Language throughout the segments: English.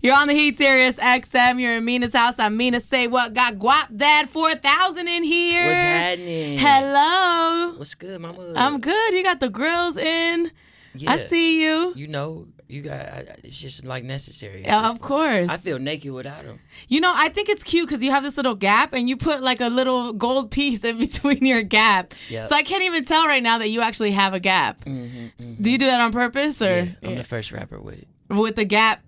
You're on the Heat, SiriusXM. You're in Mina's house. I'm Mina SayWhat. Got Guapdad 4000 in here. What's happening? Hello. What's good, mama? I'm good. You got the grills in. Yeah. I see you. You know, you got. It's just like necessary. Yeah, of course. I feel naked without them. You know, I think it's cute because you have this little gap and you put like a little gold piece in between your gap. Yep. So I can't even tell right now that you actually have a gap. Do you do that on purpose or? Yeah, I'm the first rapper with it. With the Gap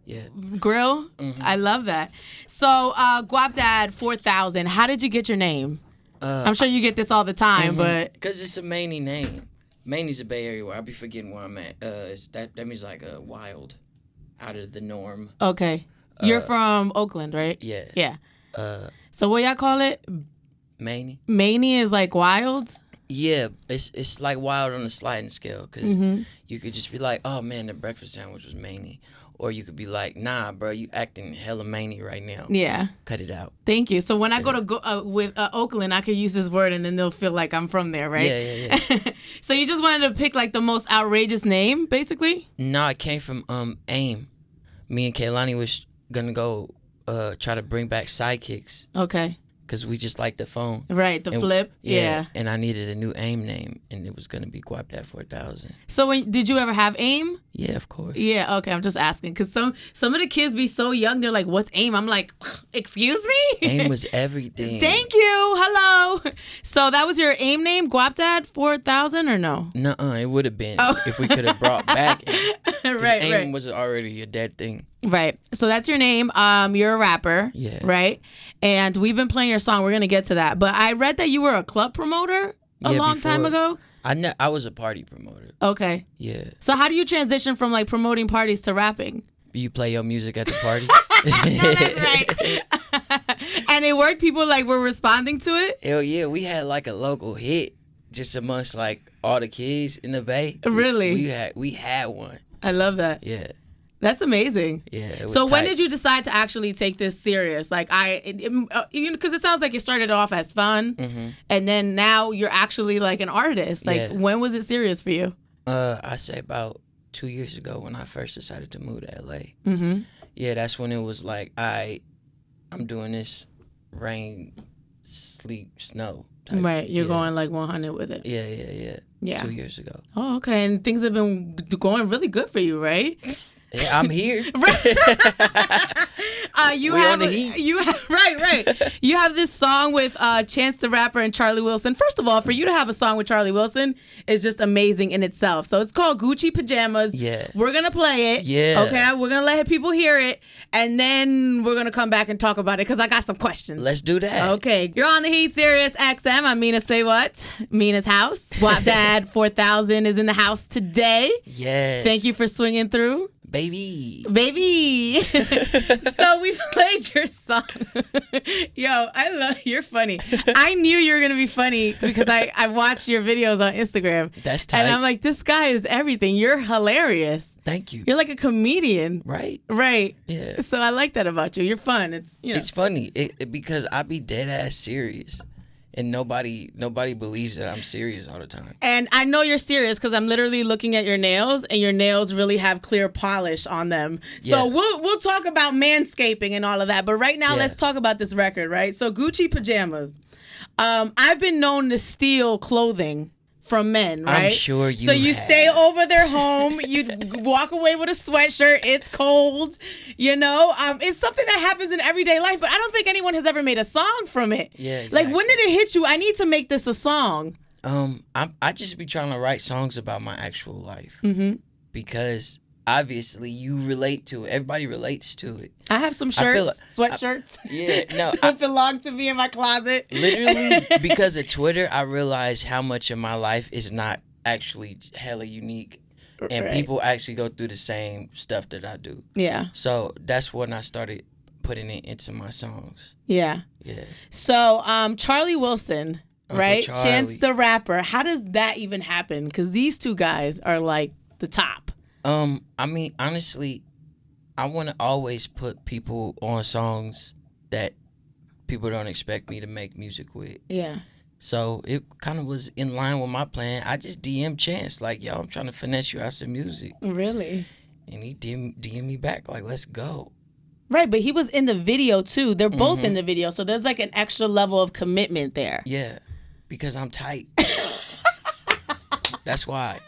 grill? I love that. So, Guapdad 4000, how did you get your name? I'm sure you get this all the time, but... Because it's a Manny name. Manny's a Bay Area where I be forgetting where I'm at. That means like wild, out of the norm. Okay. You're from Oakland, right? Yeah. Yeah. So what y'all call it? Manny. Manny is like wild? Yeah, it's like wild on a sliding scale because you could just be like, oh man, the breakfast sandwich was Manny. Or you could be like, nah, bro, you acting hella Manny right now. Yeah. Cut it out. Thank you. So when I go to with Oakland, I could use this word and then they'll feel like I'm from there, right? Yeah. So you just wanted to pick like the most outrageous name, basically? No, it came from AIM. Me and Kehlani was gonna go try to bring back sidekicks. Okay. Because we just like the phone. Right, the flip. Yeah. And I needed a new AIM name, and it was going to be Guapdad 4000. So did you ever have AIM? Yeah, of course. Yeah, okay, I'm just asking. Because some of the kids be so young, they're like, what's AIM? I'm like, excuse me? AIM was everything. Thank you. Hello. So that was your AIM name, Guapdad 4000, or no? Nuh-uh, it would have been if we could have brought back AIM. Right. AIM was already a dead thing. Right. So that's your name. You're a rapper. Yeah. Right? And we've been playing your song. We're going to get to that. But I read that you were a club promoter a long time ago. I was a party promoter. Okay. Yeah. So how do you transition from like promoting parties to rapping? You play your music at the party? Yeah, that's right. And it worked? People like were responding to it? Hell yeah. We had like a local hit just amongst like all the kids in the Bay. Really? We had one. I love that. Yeah. That's amazing. Yeah. It was so when tight. did you decide to actually take this serious? Like because it sounds like it started off as fun, and then now you're actually like an artist. Like when was it serious for you? I say about 2 years ago when I first decided to move to LA. Yeah, that's when it was like I'm doing this rain, sleep, snow type. Right, you're going like 100 with it. Yeah. 2 years ago. Oh, okay, and things have been going really good for you, right? Yeah, I'm here. You have You have this song with Chance the Rapper and Charlie Wilson. First of all, for you to have a song with Charlie Wilson is just amazing in itself. So it's called Gucci Pajamas. Yeah. We're gonna play it. Yeah. Okay. We're gonna let people hear it, and then we're gonna come back and talk about it because I got some questions. Let's do that. Okay. You're on the Heat, SiriusXM. I'm Mina SayWhat. Mina's house. Guapdad 4000 is in the house today. Yes. Thank you for swinging through. Baby. So we played your song. Yo, you're funny. I knew you were going to be funny because I watched your videos on Instagram. That's tight. And I'm like, this guy is everything. You're hilarious. Thank you. You're like a comedian. Right. Yeah. So I like that about you. You're fun. It's funny because I be dead ass serious. And nobody believes that I'm serious all the time. And I know you're serious because I'm literally looking at your nails, and your nails really have clear polish on them. So we'll talk about manscaping and all of that. But right now, let's talk about this record, right? So Gucci Pajamas. I've been known to steal clothing from men, right? I'm sure you So you have. stay over their home, you walk away with a sweatshirt, it's cold, it's something that happens in everyday life, but I don't think anyone has ever made a song from it. Yeah, exactly. Like, when did it hit you? I need to make this a song. I just be trying to write songs about my actual life. Because obviously you relate to it. Everybody relates to it. I have some shirts, sweatshirts. Don't belong to me in my closet. Literally, because of Twitter, I realized how much of my life is not actually hella unique. And people actually go through the same stuff that I do. Yeah. So that's when I started putting it into my songs. Yeah. Yeah. So Charlie Wilson, right? Charlie. Chance the Rapper. How does that even happen? Because these two guys are like the top. I mean, honestly, I want to always put people on songs that people don't expect me to make music with. Yeah. So it kind of was in line with my plan. I just DM Chance, like, yo, I'm trying to finesse you out some music. Really? And he DM me back, like, let's go. Right, but he was in the video too. They're both in the video, so there's like an extra level of commitment there. Yeah, because I'm tight. That's why.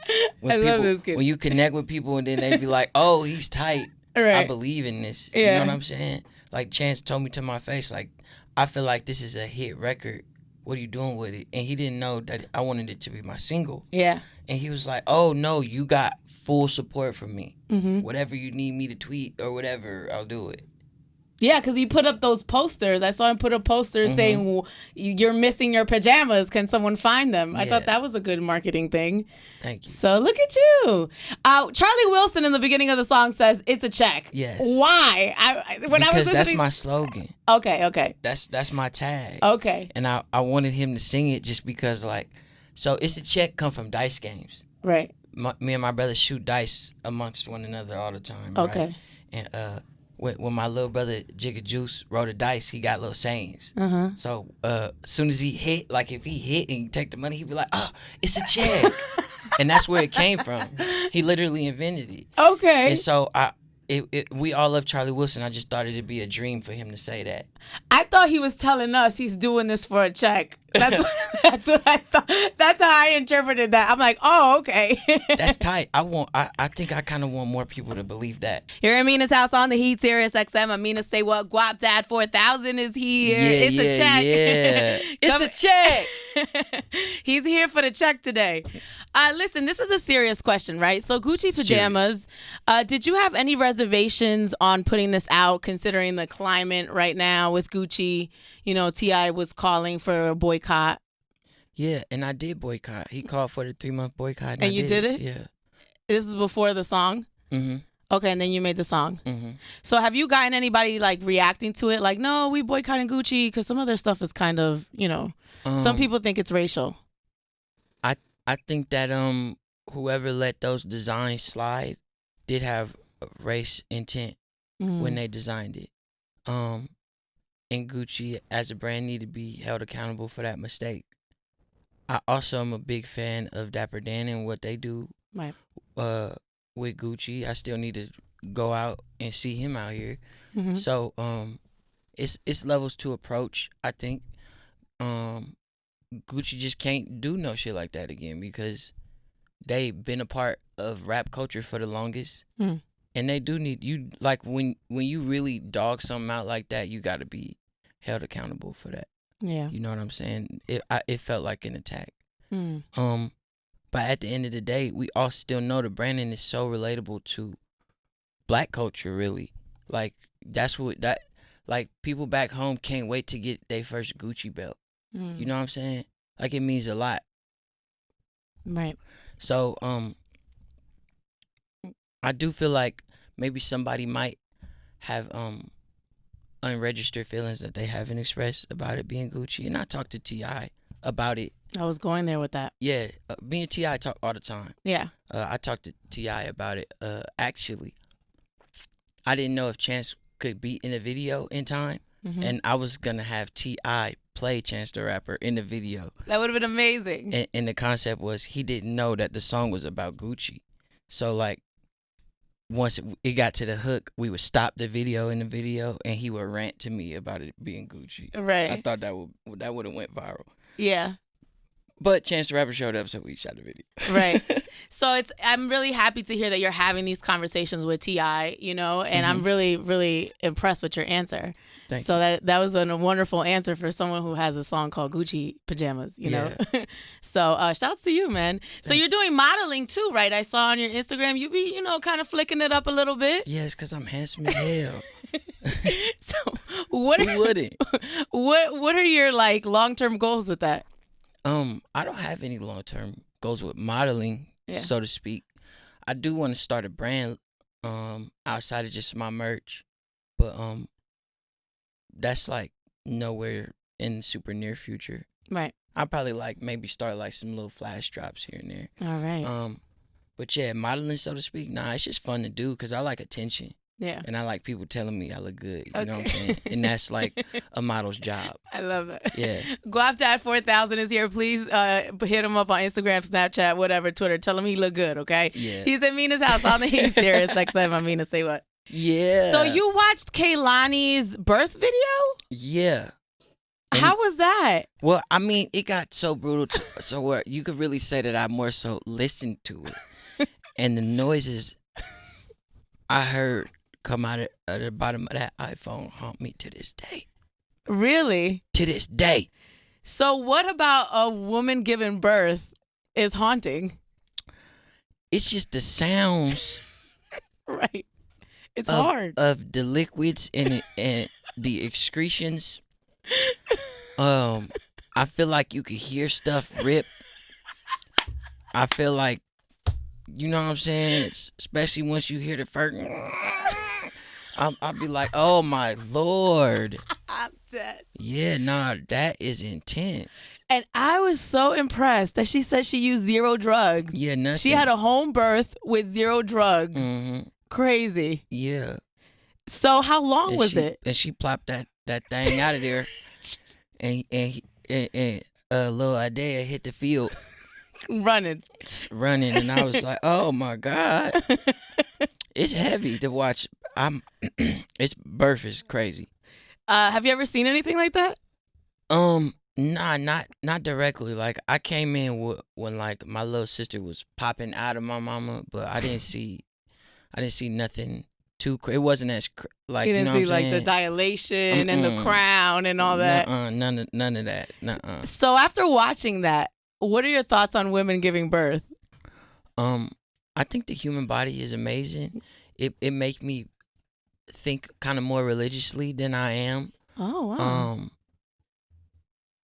Love this kid. When you connect with people and then they be like, "Oh, he's tight." Right. I believe in this. Yeah. You know what I'm saying? Like Chance told me to my face, like, I feel like this is a hit record. What are you doing with it? And he didn't know that I wanted it to be my single. Yeah. And he was like, "Oh no, you got full support from me. Whatever you need me to tweet or whatever, I'll do it." Yeah, because he put up those posters. I saw him put up posters saying, "You're missing your pajamas. Can someone find them?" I thought that was a good marketing thing. Thank you. So look at you. Charlie Wilson in the beginning of the song says, "It's a check." Yes. Why? Because that's my slogan. Okay. That's my tag. Okay. And I wanted him to sing it just because, like, so it's a check come from dice games. Right. Me and my brother shoot dice amongst one another all the time. Okay. Right? And when my little brother Jigga Juice rolled a dice, he got little sayings. So as soon as he hit, like if he hit and you take the money, he'd be like, "Oh, it's a check." And that's where it came from. He literally invented it. Okay. And so we all love Charlie Wilson. I just thought it'd be a dream for him to say that. I thought he was telling us he's doing this for a check. That's what I thought. That's how I interpreted that. I'm like, oh, okay. That's tight. I think I kind of want more people to believe that. You're in Mina's house on the Heat, SiriusXM. I'm Mina SayWhat. Guapdad 4000 is here. It's a check. Yeah. It's a check. He's here for the check today. Listen, this is a serious question, right? So Gucci Pajamas, did you have any reservations on putting this out, considering the climate right now with Gucci? You know, T.I. was calling for a boycott. Yeah, and I did boycott. He called for the 3-month boycott. And you did it? Yeah. This is before the song? Mm-hmm. Okay, and then you made the song. Mm-hmm. So have you gotten anybody like reacting to it? Like, no, we boycotting Gucci, because some of their stuff is kind of, you know, some people think it's racial. I think that whoever let those designs slide did have race intent when they designed it. And Gucci as a brand need to be held accountable for that mistake. I also am a big fan of Dapper Dan and what they do with Gucci. I still need to go out and see him out here. So it's levels to approach. I think Gucci just can't do no shit like that again because they've been a part of rap culture for the longest. And they do need you, like when you really dog something out like that, you got to be held accountable for that. Yeah. You know what I'm saying? It felt like an attack. But at the end of the day, we all still know the branding is so relatable to black culture, really. Like like people back home can't wait to get their first Gucci belt. You know what I'm saying? Like it means a lot. Right. So I do feel like maybe somebody might have unregistered feelings that they haven't expressed about it being Gucci. And I talked to T.I. about it. I was going there with that. Yeah. Me and T.I. talk all the time. Yeah. I talked to T.I. about it. Actually, I didn't know if Chance could be in the video in time. And I was going to have T.I. play Chance the Rapper in the video. That would have been amazing. And the concept was he didn't know that the song was about Gucci. So, like, once it got to the hook, we would stop the video in the video, and he would rant to me about it being Gucci. Right. I thought that would have went viral. Yeah. But Chance the Rapper showed up, so we shot the video. Right. So I'm really happy to hear that you're having these conversations with T.I., you know, and I'm really, really impressed with your answer. Thank you. You. That was a wonderful answer for someone who has a song called Gucci Pajamas, you know. So shouts to you, man. So you're doing modeling too, right? I saw on your Instagram you be, you know, kind of flicking it up a little bit. Yes, because I'm handsome as hell. So what are your like long-term goals with that? I don't have any long-term goals with modeling, so to speak. I do want to start a brand outside of just my merch, but that's like nowhere in the super near future. Right. I'll probably like maybe start like some little flash drops here and there. All right. But yeah, modeling, so to speak, it's just fun to do because I like attention. Yeah. And I like people telling me I look good. You know what I'm saying? And that's like a model's job. I love that. Yeah. Guapdad 4000 is here. Please hit him up on Instagram, Snapchat, whatever, Twitter. Tell him he look good, okay? Yeah. He's at Mina's house on the Heat, SiriusXM. I'm Mina SayWhat. Yeah. So you watched Kehlani's birth video? Yeah. How was that? Well, I mean, it got so brutal, so where you could really say that I more so listened to it, and the noises I heard come out at the bottom of that iPhone haunt me to this day. Really? To this day. So what about a woman giving birth is haunting? It's just the sounds. Right. It's hard. Of the liquids and the excretions. I feel like you could hear stuff rip. I feel like, you know what I'm saying? Especially once you hear the first. I'll be like, oh my Lord. I'm dead. Yeah, nah, that is intense. And I was so impressed that she said she used 0 drugs. Yeah, nothing. She had a home birth with 0 drugs. Mm-hmm. Crazy. Yeah. So how long was it? And she plopped that thing out of there, and little Adea hit the field, running, and I was like, oh my God, it's heavy to watch. Its birth is crazy. Have you ever seen anything like that? Nah, not directly. Like I came in when like my little sister was popping out of my mama, but I didn't see nothing too crazy. It wasn't as like you didn't know see what I'm like saying? the dilation and the crown and all that. None of that. Nuh-uh. So after watching that, what are your thoughts on women giving birth? I think the human body is amazing. It makes me think kind of more religiously than I am. Oh wow.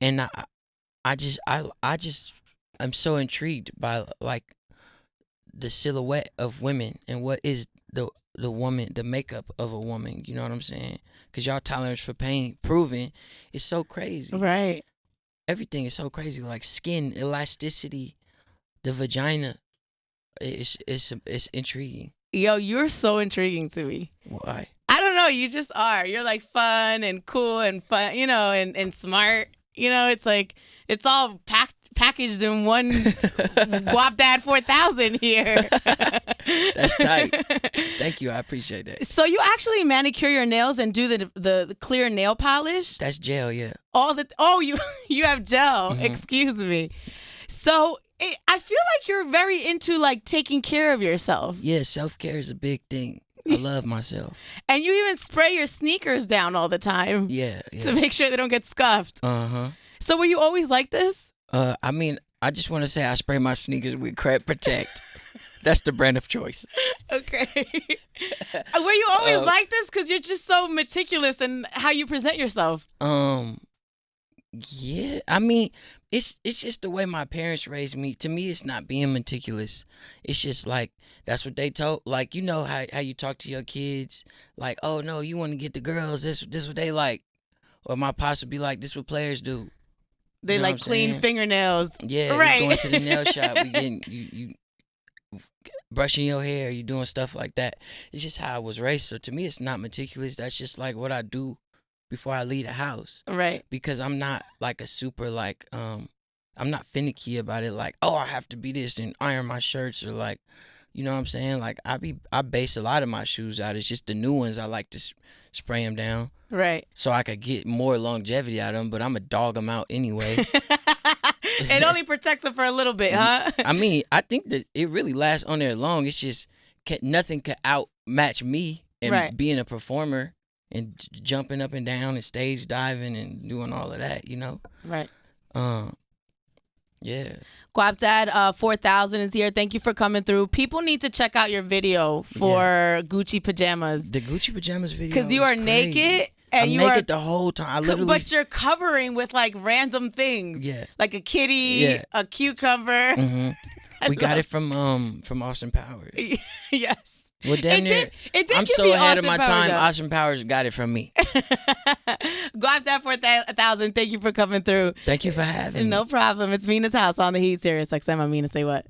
And I'm so intrigued by like the silhouette of women and what is the woman, the makeup of a woman. You know what I'm saying? Because y'all tolerance for pain proven is so crazy. Right. Everything is so crazy. Like skin elasticity, the vagina. It's intriguing. Yo, you're so intriguing to me. Why? I don't know. You just are. You're like fun and cool and fun, you know, and smart. You know, it's like it's all packaged in one Guapdad 4000 here. That's tight. Thank you. I appreciate that. So you actually manicure your nails and do the clear nail polish? That's gel, yeah. You have gel. Mm-hmm. Excuse me. So I feel like you're very into like taking care of yourself. Yeah, self-care is a big thing. I love myself. And you even spray your sneakers down all the time. Yeah. To make sure they don't get scuffed. Uh-huh. So were you always like this? I mean, I just want to say I spray my sneakers with Crep Protect. That's the brand of choice. Okay. Were you always like this? Because you're just so meticulous in how you present yourself. Yeah. I mean, it's just the way my parents raised me. To me, it's not being meticulous. It's just like, that's what they told. Like, you know how you talk to your kids. Like, oh, no, you want to get the girls. This what they like. Or my pops would be like, this what players do. They you know like clean fingernails. Yeah, right. You going to the nail shop. We getting you brushing your hair. You doing stuff like that. It's just how I was raised. So to me, it's not meticulous. That's just like what I do before I leave the house. Right. Because I'm not like a super like I'm not finicky about it. Like, oh, I have to be this and iron my shirts or like, you know what I'm saying? Like I base a lot of my shoes out. It's just the new ones I like to spray them down. Right. So I could get more longevity out of them, but I'm going to dog them out anyway. It only protects them for a little bit, huh? I mean, I think that it really lasts on there long. It's just nothing could outmatch me and being a performer and jumping up and down and stage diving and doing all of that, you know? Right. Yeah. Guapdad 4000 is here. Thank you for coming through. People need to check out your video for Gucci Pajamas. The Gucci Pajamas video. Because you are crazy. Naked. And I'm naked the whole time. But you're covering with like random things. Yeah. Like a kitty, a cucumber. Mm-hmm. We got it from Austin Powers. Yes. Well, damn near. I'm so ahead of my time. Austin Powers got it from me. Guapdad 4000. Thank you for coming through. Thank you for having me. No problem. It's Mina's house on the Heat. SiriusXM. I'm Mina Say What.